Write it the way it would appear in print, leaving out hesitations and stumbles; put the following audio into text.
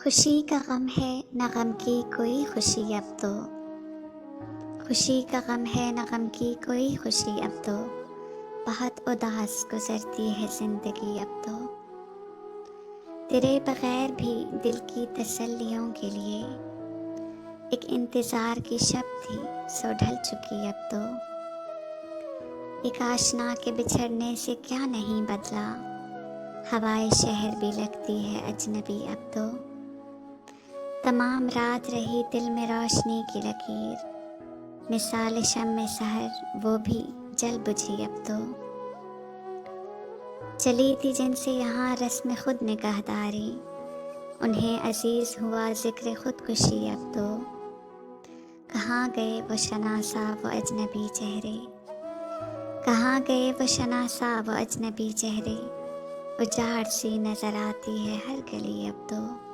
خوشی کا غم ہے نہ غم کی کوئی خوشی اب تو، خوشی کا غم ہے نہ غم کی کوئی خوشی اب تو، بہت اداس گزرتی ہے زندگی اب تو۔ تیرے بغیر بھی دل کی تسلیوں کے لیے ایک انتظار کی شب تھی سو ڈھل چکی اب تو۔ ایک آشنا کے بچھڑنے سے کیا نہیں بدلا، ہوائے شہر بھی لگتی ہے اجنبی اب تو۔ تمام رات رہی دل میں روشنی کی لکیر، مثال شمع سحر وہ بھی جل بجھی اب تو۔ چلی تھی جن سے یہاں رسم خود نگہداری، انہیں عزیز ہوا ذکر خودکشی اب تو۔ کہاں گئے وہ شناسا وہ اجنبی چہرے، کہاں گئے وہ شناسا وہ اجنبی چہرے، اجاڑ سی نظر آتی ہے ہر گلی اب تو۔